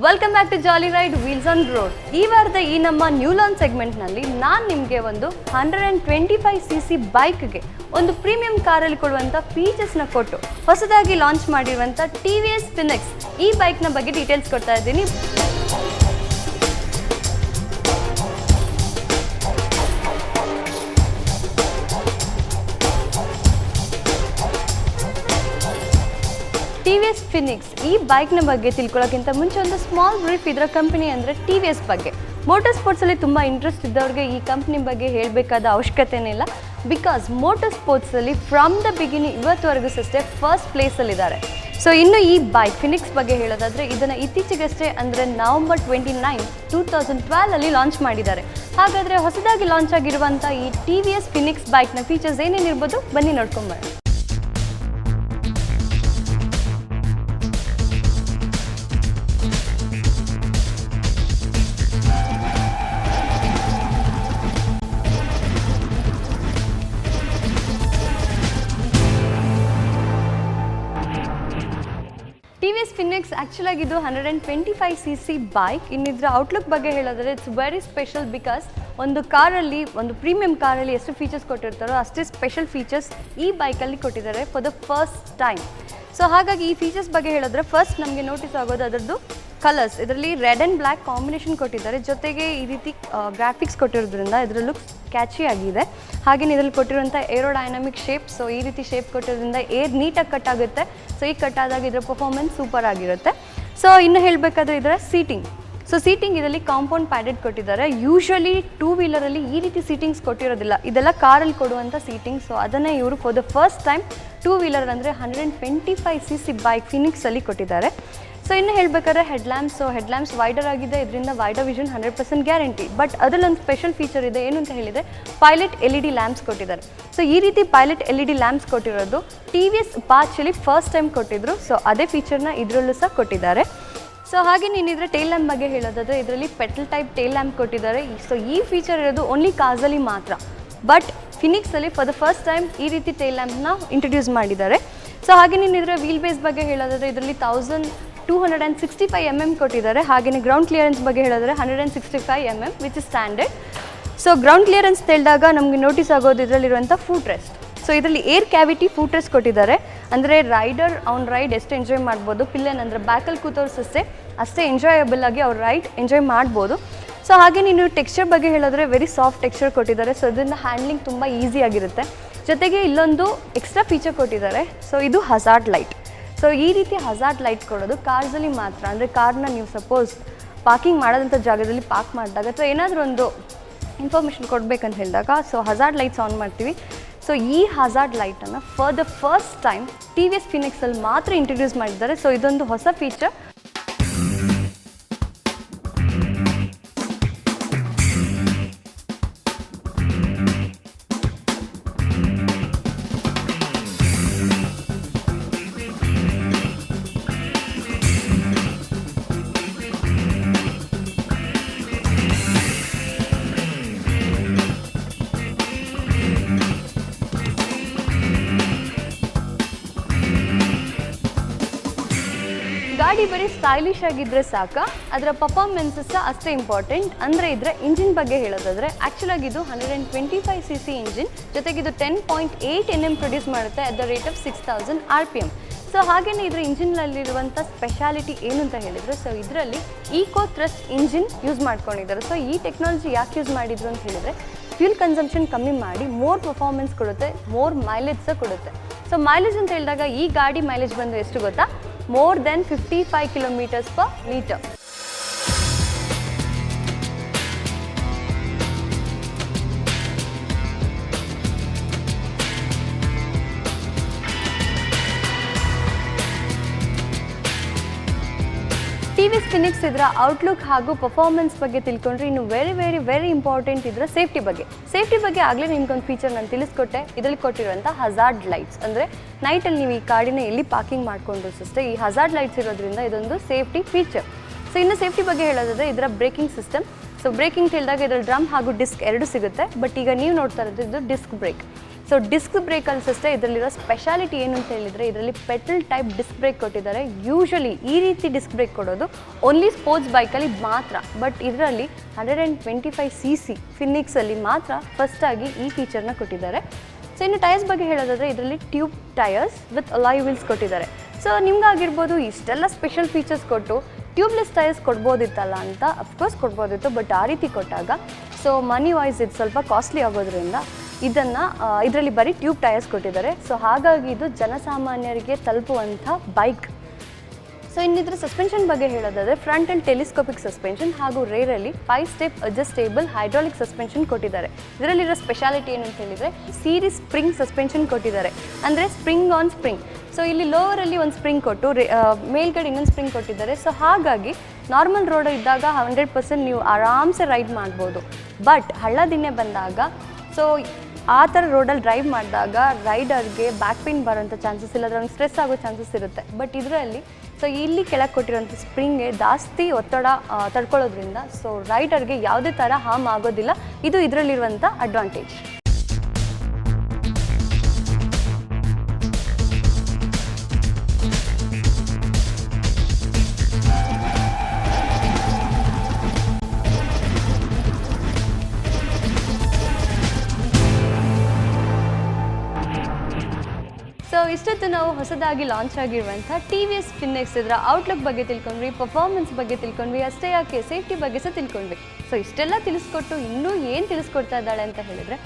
Welcome back to jolly ride wheels on road. ಈ ವಾರದ ಈ ನಮ್ಮ ನ್ಯೂ ಲಾಂಚ್ ಸೆಗ್ಮೆಂಟ್ನಲ್ಲಿ ನಾನು ನಿಮಗೆ ಒಂದು 125cc ಬೈಕ್ಗೆ ಒಂದು ಪ್ರೀಮಿಯಂ ಕಾರಲ್ಲಿ ಕೊಡುವಂಥ ಫೀಚರ್ಸ್ನ ಕೊಟ್ಟು ಹೊಸದಾಗಿ ಲಾಂಚ್ ಮಾಡಿರುವಂಥ TVS Phoenix ಈ ಬೈಕ್ನ ಬಗ್ಗೆ ಡೀಟೇಲ್ಸ್ ಕೊಡ್ತಾ ಇದ್ದೀನಿ. TVS Phoenix ಈ ಬೈಕ್ನ ಬಗ್ಗೆ ತಿಳ್ಕೊಳ್ಳೋಕ್ಕಿಂತ ಮುಂಚೆ ಒಂದು ಸ್ಮಾಲ್ ಬ್ರೀಫ್. ಇದರ ಕಂಪನಿ ಅಂದರೆ TVS ಬಗ್ಗೆ. ಮೋಟರ್ ಸ್ಪೋರ್ಟ್ಸಲ್ಲಿ ತುಂಬ ಇಂಟ್ರೆಸ್ಟ್ ಇದ್ದವ್ರಿಗೆ ಈ ಕಂಪ್ನಿ ಬಗ್ಗೆ ಹೇಳಬೇಕಾದ ಅವಶ್ಯಕತೆನೇ ಇಲ್ಲ. ಬಿಕಾಸ್ ಮೋಟರ್ ಸ್ಪೋರ್ಟ್ಸಲ್ಲಿ ಫ್ರಮ್ ದ ಬಿಗಿನಿಂಗ್ ಇವತ್ತುವರೆಗೂ ಅಷ್ಟೇ ಫಸ್ಟ್ ಪ್ಲೇಸಲ್ಲಿದ್ದಾರೆ. ಸೊ ಇನ್ನು ಈ ಬೈಕ್ ಫಿನಿಕ್ಸ್ ಬಗ್ಗೆ ಹೇಳೋದಾದರೆ ಇದನ್ನು ಇತ್ತೀಚೆಗಷ್ಟೇ ಅಂದರೆ ನವಂಬರ್ 29, 2012 ಲಾಂಚ್ ಮಾಡಿದ್ದಾರೆ. ಹಾಗಾದರೆ ಹೊಸದಾಗಿ ಲಾಂಚ್ ಆಗಿರುವಂಥ ಈ TVS Phoenix ಬೈಕ್ನ ಫೀಚರ್ಸ್ ಏನೇನಿರ್ಬೋದು ಬನ್ನಿ ನೋಡ್ಕೊಂಬರೋಣ. TVS Phoenix ಆ್ಯಕ್ಚುಲಾಗಿ ಇದು 125cc ಬೈಕ್. ಇನ್ನಿದ್ರ ಔಟ್ಲುಕ್ ಬಗ್ಗೆ ಹೇಳೋದಾದರೆ ಇಟ್ಸ್ ವೆರಿ ಸ್ಪೆಷಲ್. ಬಿಕಾಸ್ ಒಂದು ಕಾರಲ್ಲಿ, ಒಂದು ಪ್ರೀಮಿಯಂ ಕಾರಲ್ಲಿ ಎಷ್ಟು ಫೀಚರ್ಸ್ ಕೊಟ್ಟಿರ್ತಾರೋ ಅಷ್ಟೇ ಸ್ಪೆಷಲ್ ಫೀಚರ್ಸ್ ಈ ಬೈಕಲ್ಲಿ ಕೊಟ್ಟಿದ್ದಾರೆ for the first time. So ಹಾಗಾಗಿ ಈ ಫೀಚರ್ಸ್ ಬಗ್ಗೆ ಹೇಳಿದ್ರೆ ಫಸ್ಟ್ ನಮಗೆ ನೋಟಿಸ್ ಆಗೋದು ಅದರದ್ದು ಕಲರ್ಸ್. ಇದರಲ್ಲಿ ರೆಡ್ ಆ್ಯಂಡ್ ಬ್ಲ್ಯಾಕ್ ಕಾಂಬಿನೇಷನ್ ಕೊಟ್ಟಿದ್ದಾರೆ. ಜೊತೆಗೆ ಈ ರೀತಿ ಗ್ರಾಫಿಕ್ಸ್ ಕೊಟ್ಟಿರೋದ್ರಿಂದ ಇದರ ಲುಕ್ ಕ್ಯಾಚಿ ಆಗಿದೆ. ಹಾಗೆಯೇ ಇದರಲ್ಲಿ ಕೊಟ್ಟಿರುವಂಥ ಏರೋಡೈನಮಿಕ್ ಶೇಪ್. ಸೊ ಈ ರೀತಿ ಶೇಪ್ ಕೊಟ್ಟಿರೋದ್ರಿಂದ ಏರ್ ನೀಟಾಗಿ ಕಟ್ ಆಗುತ್ತೆ. ಸೊ ಈ ಕಟ್ ಆದಾಗ ಇದರ ಪರ್ಫಾರ್ಮೆನ್ಸ್ ಸೂಪರ್ ಆಗಿರುತ್ತೆ. ಸೊ ಇನ್ನು ಹೇಳಬೇಕಾದ್ರೆ ಇದರ ಸೀಟಿಂಗ್. ಸೊ ಸೀಟಿಂಗ್ ಇದರಲ್ಲಿ ಕಾಂಪೌಂಡ್ ಪ್ಯಾಡೆಡ್ ಕೊಟ್ಟಿದ್ದಾರೆ. ಯೂಶ್ವಲಿ 2 ವೀಲರಲ್ಲಿ ಈ ರೀತಿ ಸೀಟಿಂಗ್ಸ್ ಕೊಟ್ಟಿರೋದಿಲ್ಲ. ಇದೆಲ್ಲ ಕಾರಲ್ಲಿ ಕೊಡುವಂಥ ಸೀಟಿಂಗ್. ಸೊ ಅದನ್ನೇ ಇವರು for the first time 2 wheeler ಅಂದರೆ 125cc ಬೈಕ್ ಫಿನಿಕ್ಸಲ್ಲಿ ಕೊಟ್ಟಿದ್ದಾರೆ. ಸೊ ಇನ್ನು ಹೇಳಬೇಕಾದ್ರೆ ಹೆಡ್ಲ್ಯಾಂಪ್ಸ್. ಸೊ ಹೆಡ್ಲ್ಯಾಂಪ್ಸ್ ವೈಡರ್ ಆಗಿದೆ. ಇದರಿಂದ ವೈಡರ್ ವಿಷನ್ 100% ಗ್ಯಾರಂಟಿ. ಬಟ್ ಅದರಲ್ಲೊಂದು ಸ್ಪೆಷಲ್ ಫೀಚರ್ ಇದೆ. ಏನು ಅಂತ ಹೇಳಿದರೆ ಪೈಲಟ್ LED ಲ್ಯಾಂಪ್ಸ್ ಕೊಟ್ಟಿದ್ದಾರೆ. ಸೊ ಈ ರೀತಿ ಪೈಲಟ್ LED ಲ್ಯಾಂಪ್ಸ್ ಕೊಟ್ಟಿರೋದು TVS Apacheಲಿ ಫಸ್ಟ್ ಟೈಮ್ ಕೊಟ್ಟಿದ್ರು. ಸೊ ಅದೇ ಫೀಚರ್ನ ಇದರಲ್ಲೂ ಸಹ ಕೊಟ್ಟಿದ್ದಾರೆ. ಸೊ ಹಾಗೆ ನೀನಿದ್ರೆ ಟೇಲ್ ಲ್ಯಾಂಪ್ ಬಗ್ಗೆ ಹೇಳೋದಾದರೆ ಇದರಲ್ಲಿ ಪೆಟಲ್ ಟೈಪ್ ಟೇಲ್ ಲ್ಯಾಂಪ್ ಕೊಟ್ಟಿದ್ದಾರೆ. ಸೊ ಈ ಫೀಚರ್ ಇರೋದು ಓನ್ಲಿ ಕಾರ್ಸಲ್ಲಿ ಮಾತ್ರ. ಬಟ್ ಫಿನಿಕ್ಸಲ್ಲಿ ಫಾರ್ ದ ಫಸ್ಟ್ ಟೈಮ್ ಈ ರೀತಿ ಟೇಲ್ ಲ್ಯಾಂಪ್ನ ಇಂಟ್ರೊಡ್ಯೂಸ್ ಮಾಡಿದ್ದಾರೆ. ಸೊ ಹಾಗೆ ನೀನಿದ್ರೆ ವೀಲ್ ಬೇಸ್ ಬಗ್ಗೆ ಹೇಳೋದಾದರೆ ಇದರಲ್ಲಿ 1265 mm ಕೊಟ್ಟಿದ್ದಾರೆ. ಹಾಗೆಯೇ ಗ್ರೌಂಡ್ ಕ್ಲಿಯರೆನ್ಸ್ ಬಗ್ಗೆ ಹೇಳಿದ್ರೆ 165 mm which is standard. So ground clearance ತಿಳಿದಾಗ ನಮಗೆ ನೋಟಿಸ್ ಆಗೋದು ಇದರಲ್ಲಿರುವಂಥ ಫೂಟ್ ರೆಸ್ಟ್. ಸೊ ಇದರಲ್ಲಿ ಏರ್ ಕ್ಯಾವಿಟಿ ಫೂಟ್ ರೆಸ್ಟ್ ಕೊಟ್ಟಿದ್ದಾರೆ. ಅಂದರೆ ರೈಡರ್ ಅವ್ನ ರೈಡ್ ಎಷ್ಟು ಎಂಜಾಯ್ ಮಾಡ್ಬೋದು. ಪಿಲ್ಲನ್ ಅಂದರೆ ಬ್ಯಾಕಲ್ಲಿ ಕೂತೋರ್ಸಷ್ಟೇ ಅಷ್ಟೇ ಎಂಜಾಯಬಲ್ ಆಗಿ ಅವ್ರ ರೈಡ್ ಎಂಜಾಯ್ ಮಾಡ್ಬೋದು. ಸೊ ಹಾಗೆ ನೀನು ಟೆಕ್ಸ್ಚರ್ ಬಗ್ಗೆ ಹೇಳಿದ್ರೆ ವೆರಿ ಸಾಫ್ಟ್ ಟೆಕ್ಸ್ಚರ್ ಕೊಟ್ಟಿದ್ದಾರೆ. ಸೊ ಇದರಿಂದ ಹ್ಯಾಂಡ್ಲಿಂಗ್ ತುಂಬ ಈಸಿಯಾಗಿರುತ್ತೆ. ಜೊತೆಗೆ ಇಲ್ಲೊಂದು ಎಕ್ಸ್ಟ್ರಾ ಫೀಚರ್ ಕೊಟ್ಟಿದ್ದಾರೆ. ಸೊ ಇದು ಹಜಾರ್ಡ್ ಲೈಟ್. ಸೊ ಈ ರೀತಿ ಹಜಾರ್ಡ್ ಲೈಟ್ ಕೊಡೋದು ಕಾರ್ಸಲ್ಲಿ ಮಾತ್ರ. ಅಂದರೆ ಕಾರ್ನ ನೀವು ಸಪೋಸ್ ಪಾರ್ಕಿಂಗ್ ಮಾಡೋದಂಥ ಜಾಗದಲ್ಲಿ ಪಾರ್ಕ್ ಮಾಡಿದಾಗ ಅಥವಾ ಏನಾದರೂ ಒಂದು ಇನ್ಫಾರ್ಮೇಷನ್ ಕೊಡಬೇಕಂತ ಹೇಳಿದಾಗ ಸೊ ಹಜಾರ್ಡ್ ಲೈಟ್ಸ್ ಆನ್ ಮಾಡ್ತೀವಿ. ಸೊ ಈ ಹಜಾರ್ಡ್ ಲೈಟನ್ನು for the first time TVS Phoenixಲ್ಲಿ ಮಾತ್ರ ಇಂಟ್ರೊಡ್ಯೂಸ್ ಮಾಡಿದ್ದಾರೆ. ಸೊ ಇದೊಂದು ಹೊಸ ಫೀಚರ್. ಗಾಡಿ ಬರೀ ಸ್ಟೈಲಿಶ್ ಆಗಿದ್ದರೆ ಸಾಕ, ಅದರ ಪರ್ಫಾರ್ಮೆನ್ಸಸ್ ಅಷ್ಟೇ ಇಂಪಾರ್ಟೆಂಟ್. ಅಂದರೆ ಇದರ ಇಂಜಿನ್ ಬಗ್ಗೆ ಹೇಳೋದಾದರೆ ಆ್ಯಕ್ಚುಲಾಗಿ ಇದು 125cc ಇಂಜಿನ್. ಜೊತೆಗೆ ಇದು 10.8 Nm ಪ್ರೊಡ್ಯೂಸ್ ಮಾಡುತ್ತೆ at the rate of 6000 RPM. So ಹಾಗೆಯೇ ಇದರ ಇಂಜಿನ್ನಲ್ಲಿರುವಂಥ ಸ್ಪೆಷಾಲಿಟಿ ಏನು ಅಂತ ಹೇಳಿದರೆ ಸೊ ಇದರಲ್ಲಿ ಈಕೋ ಥ್ರಸ್ಟ್ ಇಂಜಿನ್ ಯೂಸ್ ಮಾಡ್ಕೊಂಡಿದ್ದಾರೆ. ಸೊ ಈ ಟೆಕ್ನಾಲಜಿ ಯಾಕೆ ಯೂಸ್ ಮಾಡಿದ್ರು ಅಂತ ಹೇಳಿದರೆ ಫ್ಯೂಲ್ ಕನ್ಸಂಪ್ಷನ್ ಕಮ್ಮಿ ಮಾಡಿ ಮೋರ್ ಪರ್ಫಾರ್ಮೆನ್ಸ್ ಕೊಡುತ್ತೆ, ಮೋರ್ ಮೈಲೇಜ್ ಸಹ ಕೊಡುತ್ತೆ. ಸೊ ಮೈಲೇಜ್ ಅಂತ ಹೇಳಿದಾಗ ಈ ಗಾಡಿ ಮೈಲೇಜ್ ಬಂದು ಎಷ್ಟು ಗೊತ್ತಾ? more than 55 km/l. TVS Phoenix ಇದರ ಔಟ್ಲುಕ್ ಹಾಗೂ ಪರ್ಫಾರ್ಮೆನ್ಸ್ ಬಗ್ಗೆ ತಿಳ್ಕೊಂಡ್ರೆ ಇನ್ನು ವೆರಿ ಇಂಪಾರ್ಟೆಂಟ್ ಇದರ ಸೇಫ್ಟಿ ಬಗ್ಗೆ ಆಗಲೇ ನಿಮ್ಗೊಂದು ಫೀಚರ್ ನಾನು ತಿಳಿಸ್ಕೊಟ್ಟೆ. ಇದರಲ್ಲಿ ಕೊಟ್ಟಿರುವಂಥ ಹಜಾರ್ಡ್ ಲೈಟ್ಸ್. ಅಂದರೆ ನೈಟಲ್ಲಿ ನೀವು ಈ ಗಾಡಿನ ಎಲ್ಲಿ ಪಾರ್ಕಿಂಗ್ ಮಾಡಿಕೊಂಡ್ರು ಅಷ್ಟೇ ಈ ಹಜಾರ್ಡ್ ಲೈಟ್ಸ್ ಇರೋದ್ರಿಂದ ಇದೊಂದು ಸೇಫ್ಟಿ ಫೀಚರ್. ಸೊ ಇನ್ನು ಸೇಫ್ಟಿ ಬಗ್ಗೆ ಹೇಳೋದಾದರೆ ಇದರ ಬ್ರೇಕಿಂಗ್ ಸಿಸ್ಟಮ್. ಸೊ ಬ್ರೇಕಿಂಗ್ ತಿಳಿದಾಗ ಇದರಲ್ಲಿ ಡ್ರಮ್ ಹಾಗೂ ಡಿಸ್ಕ್ ಎರಡು ಸಿಗುತ್ತೆ. ಬಟ್ ಈಗ ನೀವು ನೋಡ್ತಾ ಇರೋದು ಇದು disc brake. So disc brake ಅನ್ಸುತ್ತೆ. ಇದರಲ್ಲಿರೋ ಸ್ಪೆಷಾಲಿಟಿ ಏನು ಅಂತ ಹೇಳಿದರೆ ಇದರಲ್ಲಿ ಪೆಟ್ರೋಲ್ ಟೈಪ್ ಡಿಸ್ಕ್ ಬ್ರೇಕ್ ಕೊಟ್ಟಿದ್ದಾರೆ. ಯೂಶಲಿ ಈ ರೀತಿ ಡಿಸ್ಕ್ ಬ್ರೇಕ್ ಕೊಡೋದು ಓನ್ಲಿ ಸ್ಪೋರ್ಟ್ಸ್ ಬೈಕಲ್ಲಿ ಮಾತ್ರ. ಬಟ್ ಇದರಲ್ಲಿ 125cc ಫಿನಿಕ್ಸಲ್ಲಿ ಮಾತ್ರ ಫಸ್ಟಾಗಿ ಈ ಫೀಚರ್ನ ಕೊಟ್ಟಿದ್ದಾರೆ. ಸೊ ಇನ್ನು ಟೈರ್ಸ್ ಬಗ್ಗೆ ಹೇಳೋದಾದರೆ ಇದರಲ್ಲಿ tube tyres with alloy wheels ಕೊಟ್ಟಿದ್ದಾರೆ. ಸೊ ನಿಮ್ಗಾಗಿರ್ಬೋದು ಇಷ್ಟೆಲ್ಲ ಸ್ಪೆಷಲ್ ಫೀಚರ್ಸ್ ಕೊಟ್ಟು ಟ್ಯೂಬ್ಲೆಸ್ ಟೈರ್ಸ್ ಕೊಡ್ಬೋದಿತ್ತಲ್ಲ ಅಂತ. ಅಫ್ಕೋರ್ಸ್ ಕೊಡ್ಬೋದಿತ್ತು, ಬಟ್ ಆ ರೀತಿ ಕೊಟ್ಟಾಗ ಸೊ ಮನಿ ವೈಸ್ ಇದು ಸ್ವಲ್ಪ ಕಾಸ್ಟ್ಲಿ ಆಗೋದ್ರಿಂದ ಇದರಲ್ಲಿ ಬರೀ ಟ್ಯೂಬ್ ಟೈರ್ಸ್ ಕೊಟ್ಟಿದ್ದಾರೆ. ಸೊ ಹಾಗಾಗಿ ಇದು ಜನಸಾಮಾನ್ಯರಿಗೆ ತಲುಪುವಂಥ ಬೈಕ್. ಸೊ ಇನ್ನಿದ್ರ ಸಸ್ಪೆನ್ಷನ್ ಬಗ್ಗೆ ಹೇಳೋದಾದರೆ ಫ್ರಂಟ್ ಆ್ಯಂಡ್ ಟೆಲಿಸ್ಕೋಪಿಕ್ ಸಸ್ಪೆನ್ಷನ್ ಹಾಗೂ ರೇರಲ್ಲಿ 5 ಸ್ಟೆಪ್ ಅಡ್ಜಸ್ಟೇಬಲ್ ಹೈಡ್ರಾಲಿಕ್ ಸಸ್ಪೆನ್ಷನ್ ಕೊಟ್ಟಿದ್ದಾರೆ. ಇದರಲ್ಲಿರೋ ಸ್ಪೆಷಾಲಿಟಿ ಏನು ಅಂತ ಹೇಳಿದರೆ ಸೀರೀಸ್ ಸ್ಪ್ರಿಂಗ್ ಸಸ್ಪೆನ್ಷನ್ ಕೊಟ್ಟಿದ್ದಾರೆ, ಅಂದರೆ ಸ್ಪ್ರಿಂಗ್ ಆನ್ ಸ್ಪ್ರಿಂಗ್. ಸೊ ಇಲ್ಲಿ ಲೋವರಲ್ಲಿ ಒಂದು ಸ್ಪ್ರಿಂಗ್ ಕೊಟ್ಟು ಮೇಲ್ಗಡೆ ಇನ್ನೊಂದು ಸ್ಪ್ರಿಂಗ್ ಕೊಟ್ಟಿದ್ದಾರೆ. ಸೊ ಹಾಗಾಗಿ ನಾರ್ಮಲ್ ರೋಡ್ ಇದ್ದಾಗ 100% ನೀವು ಆರಾಮ್ಸೆ ರೈಡ್ ಮಾಡ್ಬೋದು. ಬಟ್ ಹಳ್ಳ ದಿಣ್ಣೆ ಬಂದಾಗ ಸೊ ಆ ಥರ ರೋಡಲ್ಲಿ ಡ್ರೈವ್ ಮಾಡಿದಾಗ ರೈಡರ್ಗೆ ಬ್ಯಾಕ್ ಪೇನ್ ಬರೋಂಥ ಚಾನ್ಸಸ್ ಇಲ್ಲ, ಅವ್ನಿಗೆ ಸ್ಟ್ರೆಸ್ ಆಗೋ ಚಾನ್ಸಸ್ ಇರುತ್ತೆ. ಬಟ್ ಇದರಲ್ಲಿ ಸೊ ಇಲ್ಲಿ ಕೆಳಗೆ ಕೊಟ್ಟಿರೋಂಥ ಸ್ಪ್ರಿಂಗ್ಗೆ ಜಾಸ್ತಿ ಒತ್ತಡ ತಡ್ಕೊಳ್ಳೋದ್ರಿಂದ ಸೊ ರೈಡರ್ಗೆ ಯಾವುದೇ ಥರ ಹಾರ್ಮ್ ಆಗೋದಿಲ್ಲ. ಇದು ಇದರಲ್ಲಿರುವಂಥ ಅಡ್ವಾಂಟೇಜ್. ಸೊ ಇಷ್ಟೊತ್ತು ನಾವು ಹೊಸದಾಗಿ ಲಾಂಚ್ ಆಗಿರುವಂಥ TVS ಫಿನ್ನೆಕ್ಸ್ ಇದರ ಔಟ್ಲುಕ್ ಬಗ್ಗೆ ತಿಳ್ಕೊಂಡ್ವಿ, ಪರ್ಫಾರ್ಮೆನ್ಸ್ ಬಗ್ಗೆ ತಿಳ್ಕೊಂಡ್ವಿ, ಅಷ್ಟೇ ಯಾಕೆ ಸೇಫ್ಟಿ ಬಗ್ಗೆ ಸಹ ತಿಳ್ಕೊಂಡ್ವಿ. ಸೊ ಇಷ್ಟೆಲ್ಲ ತಿಳಿಸ್ಕೊಟ್ಟು ಇನ್ನೂ ಏನು ತಿಳಿಸ್ಕೊಡ್ತಾ ಇದ್ದಾಳೆ ಅಂತ ಹೇಳಿದರೆ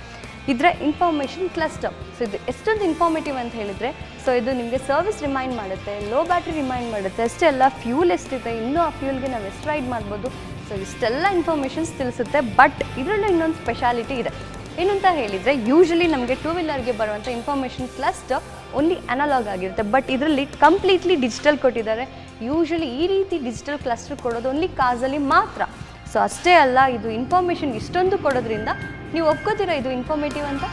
ಇದರ ಇನ್ಫಾರ್ಮೇಷನ್ ಕ್ಲಸ್ಟರ್. ಸೊ ಇದು ಎಷ್ಟೊಂದು ಇನ್ಫಾರ್ಮೇಟಿವ್ ಅಂತ ಹೇಳಿದರೆ ಸೊ ಇದು ನಿಮಗೆ ಸರ್ವಿಸ್ ರಿಮೈಂಡ್ ಮಾಡುತ್ತೆ, ಲೋ ಬ್ಯಾಟ್ರಿ ರಿಮೈಂಡ್ ಮಾಡುತ್ತೆ, ಅಷ್ಟೇ ಅಲ್ಲ ಫ್ಯೂಲ್ ಎಷ್ಟಿದೆ, ಇನ್ನೂ ಆ ಫ್ಯೂಲ್ಗೆ ನಾವು ಎಷ್ಟು ರೈಡ್ ಮಾಡ್ಬೋದು. ಸೊ ಇಷ್ಟೆಲ್ಲ ಇನ್ಫಾರ್ಮೇಷನ್ಸ್ ತಿಳಿಸುತ್ತೆ. ಬಟ್ ಇದರಲ್ಲಿ ಇನ್ನೊಂದು ಸ್ಪೆಷಾಲಿಟಿ ಇದೆ. ಏನಂತ ಹೇಳಿದರೆ ಯೂಶಲಿ ನಮಗೆ ಟೂ ವೀಲರ್ಗೆ ಬರುವಂಥ ಇನ್ಫಾರ್ಮೇಷನ್ ಕ್ಲಸ್ಟರ್ ಓನ್ಲಿ ಅನಲಾಗ್ ಆಗಿರುತ್ತೆ. ಬಟ್ ಇದರಲ್ಲಿ ಕಂಪ್ಲೀಟ್ಲಿ ಡಿಜಿಟಲ್ ಕೊಟ್ಟಿದ್ದಾರೆ. ಯೂಶಲಿ ಈ ರೀತಿ ಡಿಜಿಟಲ್ ಕ್ಲಸ್ಟರ್ ಕೊಡೋದು ಓನ್ಲಿ ಕಾರ್ಸಲ್ಲಿ ಮಾತ್ರ. ಸೊ ಅಷ್ಟೇ ಅಲ್ಲ, ಇದು ಇನ್ಫಾರ್ಮೇಷನ್ ಇಷ್ಟೊಂದು ಕೊಡೋದ್ರಿಂದ ನೀವು ಒಪ್ಕೋತೀರಾ ಇದು ಇನ್ಫಾರ್ಮೇಟಿವ್ ಅಂತ?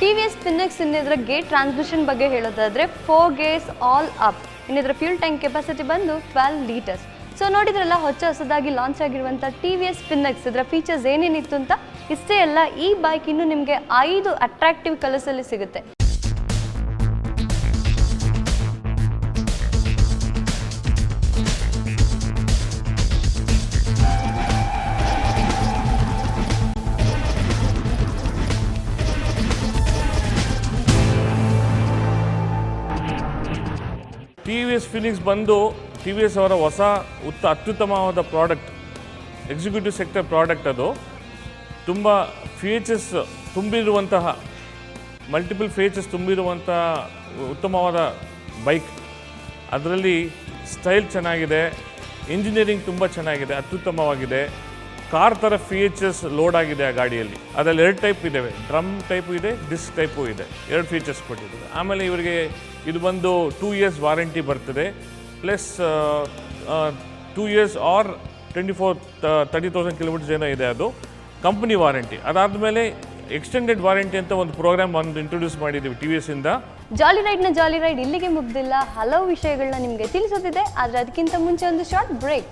TVS ಫಿನ್ನೆಕ್ಸ್ ಇನ್ನಿದ್ರ ಗೇಟ್ ಟ್ರಾನ್ಸ್ಮಿಷನ್ ಬಗ್ಗೆ ಹೇಳೋದಾದರೆ 4 ಗೇರ್ಸ್ ಆಲ್ ಅಪ್. ಇನ್ನಿದ್ರ ಫ್ಯೂಲ್ ಟ್ಯಾಂಕ್ ಕೆಪಾಸಿಟಿ ಬಂದು 12 ಲೀಟರ್ಸ್. ಸೊ ನೋಡಿದ್ರಲ್ಲ ಹೊಸದಾಗಿ ಲಾಂಚ್ ಆಗಿರುವಂಥ TVS ಫಿನ್ನೆಕ್ಸ್ ಇದರ ಫೀಚರ್ಸ್ ಏನೇನಿತ್ತು ಅಂತ. ಇಷ್ಟೇ ಅಲ್ಲ, ಈ ಬೈಕ್ ಇನ್ನು ನಿಮಗೆ 5 ಅಟ್ರಾಕ್ಟಿವ್ ಕಲರ್ಸಲ್ಲಿ ಸಿಗುತ್ತೆ. TVS ಫಿನಿಕ್ಸ್ ಬಂದು TVS ಅವರ ಹೊಸ ಅತ್ಯುತ್ತಮವಾದ ಪ್ರಾಡಕ್ಟ್, ಎಕ್ಸಿಕ್ಯೂಟಿವ್ ಸೆಕ್ಟರ್ ಪ್ರಾಡಕ್ಟ್. ಅದು ತುಂಬ ಫೀಚರ್ಸ್ ತುಂಬಿರುವಂತಹ, ಮಲ್ಟಿಪಲ್ ಫೀಚರ್ಸ್ ತುಂಬಿರುವಂಥ ಉತ್ತಮವಾದ ಬೈಕ್. ಅದರಲ್ಲಿ ಸ್ಟೈಲ್ ಚೆನ್ನಾಗಿದೆ, ಇಂಜಿನಿಯರಿಂಗ್ ತುಂಬ ಚೆನ್ನಾಗಿದೆ, ಅತ್ಯುತ್ತಮವಾಗಿದೆ. ಕಾರ್ ಥರ ಫೀಚರ್ಸ್ ಲೋಡ್ ಆಗಿದೆ ಆ ಗಾಡಿಯಲ್ಲಿ. ಅದರಲ್ಲಿ 2 ಟೈಪ್ ಇದ್ದಾವೆ, ಡ್ರಮ್ ಟೈಪು ಇದೆ, ಡಿಸ್ಕ್ ಟೈಪು ಇದೆ. 2 ಫೀಚರ್ಸ್ ಕೊಟ್ಟಿದ್ದಾರೆ. ಆಮೇಲೆ ಇವರಿಗೆ ಇದು ಬಂದು 2 years ವಾರಂಟಿ ಬರ್ತದೆ, ಪ್ಲಸ್ 2 years ಆರ್ 30,000 ಕಿಲೋಮೀಟರ್ಸ್ ಏನೋ ಇದೆ ಅದು ಕಂಪ್ನಿ ವಾರಂಟಿ. ಅದಾದಮೇಲೆ ಎಕ್ಸ್ಟೆಂಡೆಡ್ ವಾರಂಟಿ ಅಂತ ಒಂದು ಪ್ರೋಗ್ರಾಮ್ ಇಂಟ್ರೊಡ್ಯೂಸ್ ಮಾಡಿದ್ದೀವಿ TVS ಇಂದ. ಜಾಲಿ ರೈಡ್ ಇಲ್ಲಿಗೆ ಮುಗ್ದಿಲ್ಲ. ಹಲವು ವಿಷಯಗಳನ್ನ ನಿಮಗೆ ತಿಳಿಸೋದಿದೆ, ಆದರೆ ಅದಕ್ಕಿಂತ ಮುಂಚೆ ಒಂದು ಶಾರ್ಟ್ ಬ್ರೇಕ್.